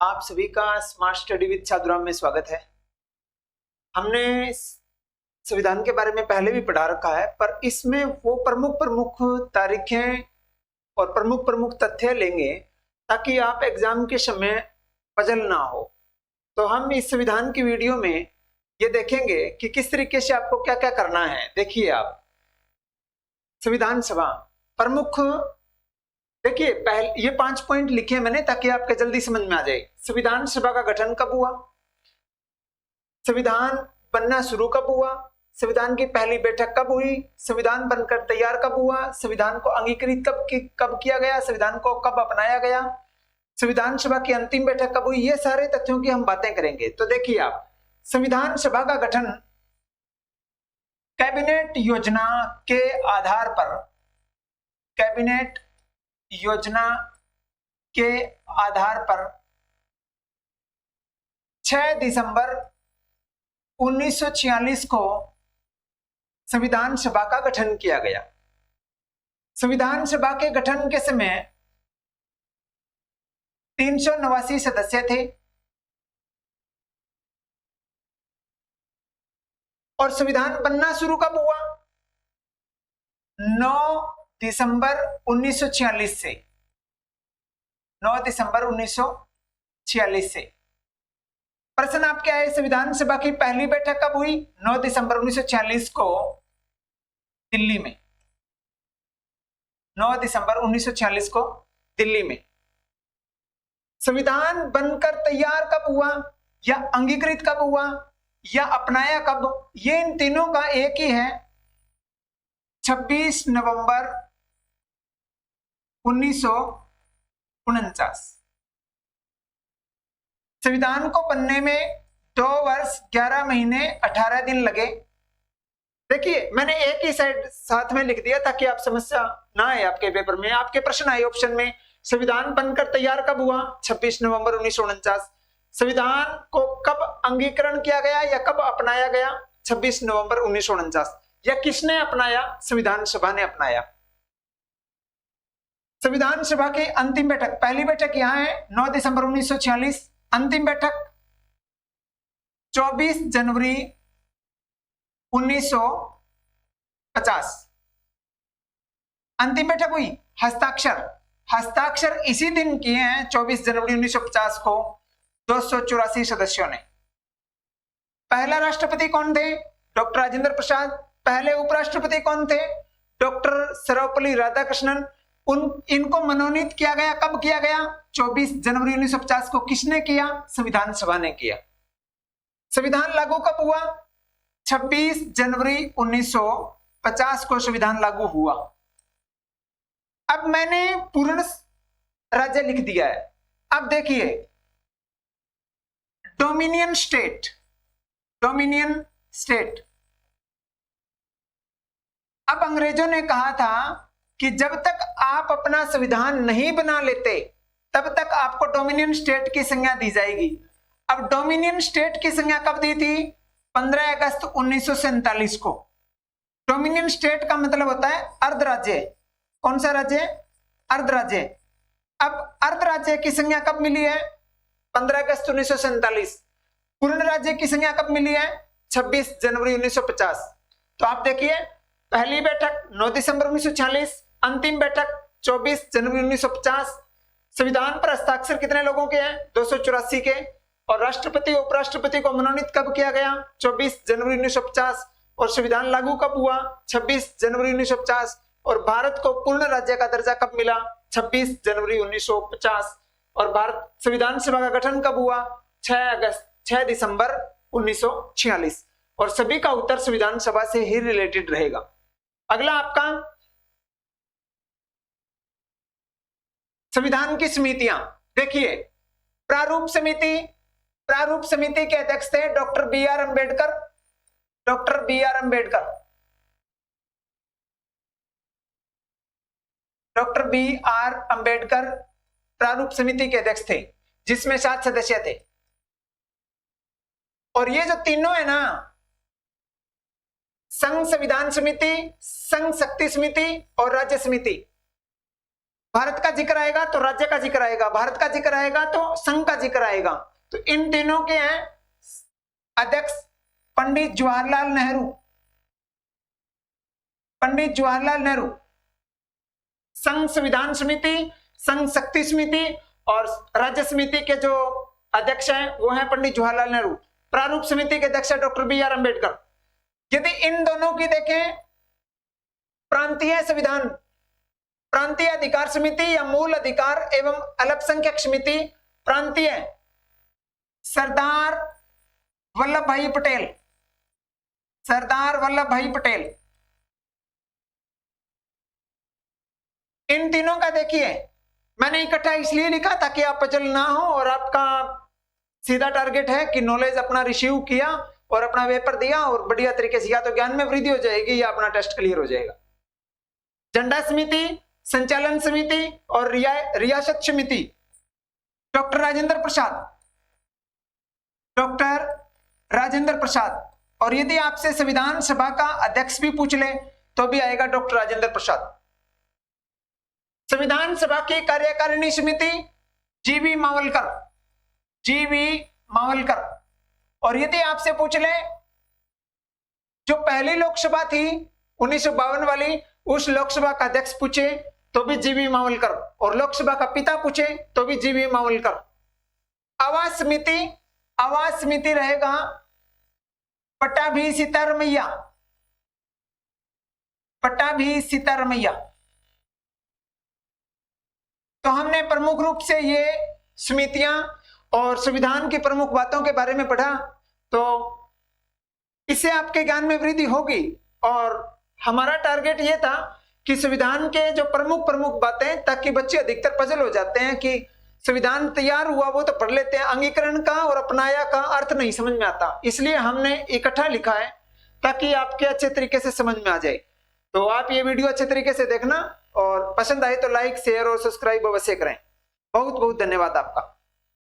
आप सभी का स्मार्ट स्टडी विद साधुराम में स्वागत है। हमने संविधान के बारे में पहले भी पढ़ा रखा है, पर इसमें वो प्रमुख प्रमुख तारीखें और प्रमुख प्रमुख तथ्य लेंगे ताकि आप एग्जाम के समय पजल ना हो। तो हम इस संविधान की वीडियो में ये देखेंगे कि किस तरीके से आपको क्या क्या करना है। देखिए, आप संविधान सभा प्रमुख, देखिए पहले ये 5 पॉइंट लिखे मैंने ताकि आपके जल्दी समझ में आ जाए। संविधान सभा का गठन कब हुआ, संविधान बनना शुरू कब हुआ, संविधान की पहली बैठक कब हुई, संविधान बनकर तैयार कब हुआ, संविधान को अंगीकृत कब किया गया, संविधान को कब अपनाया गया, संविधान सभा की अंतिम बैठक कब हुई। ये सारे तथ्यों की हम बातें करेंगे। तो देखिए, आप संविधान सभा का गठन कैबिनेट योजना के आधार पर, कैबिनेट योजना के आधार पर 6 दिसंबर 1946 को संविधान सभा का गठन किया गया। संविधान सभा के गठन के समय 389 सदस्य थे और संविधान बनना शुरू कब हुआ, 9 दिसंबर 1946 से, 9 दिसंबर 1946 से। प्रश्न आपके आए, संविधान सभा की पहली बैठक कब हुई, 9 दिसंबर 1946 को दिल्ली में, 9 दिसंबर 1946 को दिल्ली में। संविधान बनकर तैयार कब हुआ या अंगीकृत कब हुआ या अपनाया कब, ये इन तीनों का एक ही है, 26 नवंबर 1949। संविधान को बनने में 2 वर्ष 11 महीने 18 दिन लगे। देखिए, मैंने एक ही साइड साथ में लिख दिया ताकि आप समस्या ना आए आपके पेपर में। आपके प्रश्न आए ऑप्शन में, संविधान बनकर तैयार कब हुआ, 26 नवंबर 1949। संविधान को कब अंगीकरण किया गया या कब अपनाया गया, 26 नवंबर 1949। या किसने अपनाया, संविधान सभा ने अपनाया। संविधान सभा की अंतिम बैठक, पहली बैठक यहां है 9 दिसंबर 1946, अंतिम बैठक 24 जनवरी 1950। अंतिम बैठक हुई, हस्ताक्षर इसी दिन किए हैं 24 जनवरी 1950 को 284 सदस्यों ने। पहला राष्ट्रपति कौन थे, डॉक्टर राजेंद्र प्रसाद। पहले उपराष्ट्रपति कौन थे, डॉक्टर सर्वपल्ली राधाकृष्णन। इनको मनोनीत किया गया, कब किया गया, 24 जनवरी 1950 को। किसने किया, संविधान सभा ने किया। संविधान लागू कब हुआ, 26 जनवरी 1950 को संविधान लागू हुआ। अब मैंने पूर्ण राज्य लिख दिया है। अब देखिए, डोमिनियन स्टेट, डोमिनियन स्टेट। अब अंग्रेजों ने कहा था कि जब तक आप अपना संविधान नहीं बना लेते तब तक आपको डोमिनियन स्टेट की संज्ञा दी जाएगी। अब डोमिनियन स्टेट की संज्ञा कब दी थी, 15 अगस्त 1947 को। डोमिनियन स्टेट का मतलब होता है अर्धराज्य। कौन सा राज्य, अर्धराज्य। अब अर्धराज्य की संज्ञा कब मिली है, 15 अगस्त 1947। पूर्ण राज्य की संज्ञा कब मिली है, 26 जनवरी 1950। तो आप देखिए, पहली बैठक 9 दिसंबर 1946, अंतिम बैठक 24 जनवरी 1950। संविधान पर हस्ताक्षर कितने लोगों के हैं, 284 के। और राष्ट्रपति उपराष्ट्रपति को मनोनीत कब किया गया, 24 जनवरी 1950। और संविधान लागू कब हुआ, 26 जनवरी 1950। और भारत को पूर्ण राज्य का दर्जा कब मिला, 26 जनवरी 1950। और भारत संविधान सभा का गठन कब हुआ, 6 दिसंबर 1946। और सभी का उत्तर संविधान सभा से ही रिलेटेड रहेगा। अगला आपका संविधान की समितियां। देखिए, प्रारूप समिति, प्रारूप समिति के अध्यक्ष थे doctor B R Ambedkar. Doctor B R Ambedkar, doctor B R Ambedkar प्रारूप समिति के अध्यक्ष थे, जिसमें 7 सदस्य थे। और ये जो तीनों है ना, संघ संविधान समिति, संघ शक्ति समिति और राज्य समिति, भारत का जिक्र आएगा तो राज्य का जिक्र आएगा, भारत का जिक्र आएगा तो संघ का जिक्र आएगा। तो इन तीनों के हैं अध्यक्ष पंडित जवाहरलाल नेहरू, पंडित जवाहरलाल नेहरू। संघ संविधान समिति, संघ शक्ति समिति और राज्य समिति के जो अध्यक्ष हैं वो हैं पंडित जवाहरलाल नेहरू। प्रारूप समिति के अध्यक्ष डॉक्टर बी आर अम्बेडकर। यदि इन दोनों की देखें, प्रांतीय संविधान, प्रांतीय अधिकार समिति या मूल अधिकार एवं अल्पसंख्यक समिति, प्रांतीय सरदार वल्लभ भाई पटेल, सरदार वल्लभ भाई पटेल। इन तीनों का देखिए, मैंने इकट्ठा इसलिए लिखा ताकि आप पजल ना हो और आपका सीधा टारगेट है कि नॉलेज अपना रिसीव किया और अपना पेपर दिया और बढ़िया तरीके से, या तो ज्ञान में वृद्धि हो जाएगी या अपना टेस्ट क्लियर हो जाएगा। झंडा समिति, संचालन समिति और रियासत समिति डॉक्टर राजेंद्र प्रसाद, डॉक्टर राजेंद्र प्रसाद। और यदि आपसे संविधान सभा का अध्यक्ष भी पूछ ले तो भी आएगा डॉक्टर राजेंद्र प्रसाद। संविधान सभा की कार्यकारिणी समिति जीवी मावलकर, जीवी मावलकर। और यदि आपसे पूछ ले जो पहली लोकसभा थी 1952 वाली, उस लोकसभा का अध्यक्ष पूछे तो भी जीवी मावलकर, और लोकसभा का पिता पूछे तो भी जीवी मावलकर। आवास समिति, आवास समिति रहेगा पट्टाभी सीतारमैया, पट्टाभी सीतारमैया। तो हमने प्रमुख रूप से ये समितियां और संविधान की प्रमुख बातों के बारे में पढ़ा, तो इससे आपके ज्ञान में वृद्धि होगी। और हमारा टारगेट ये था कि संविधान के जो प्रमुख प्रमुख बातें, ताकि बच्चे अधिकतर पजल हो जाते हैं कि संविधान तैयार हुआ वो तो पढ़ लेते हैं, अंगीकरण का और अपनाया का अर्थ नहीं समझ में आता, इसलिए हमने इकट्ठा लिखा है ताकि आपके अच्छे तरीके से समझ में आ जाए। तो आप ये वीडियो अच्छे तरीके से देखना और पसंद आए तो लाइक, शेयर और सब्सक्राइब अवश्य करें। बहुत बहुत धन्यवाद आपका।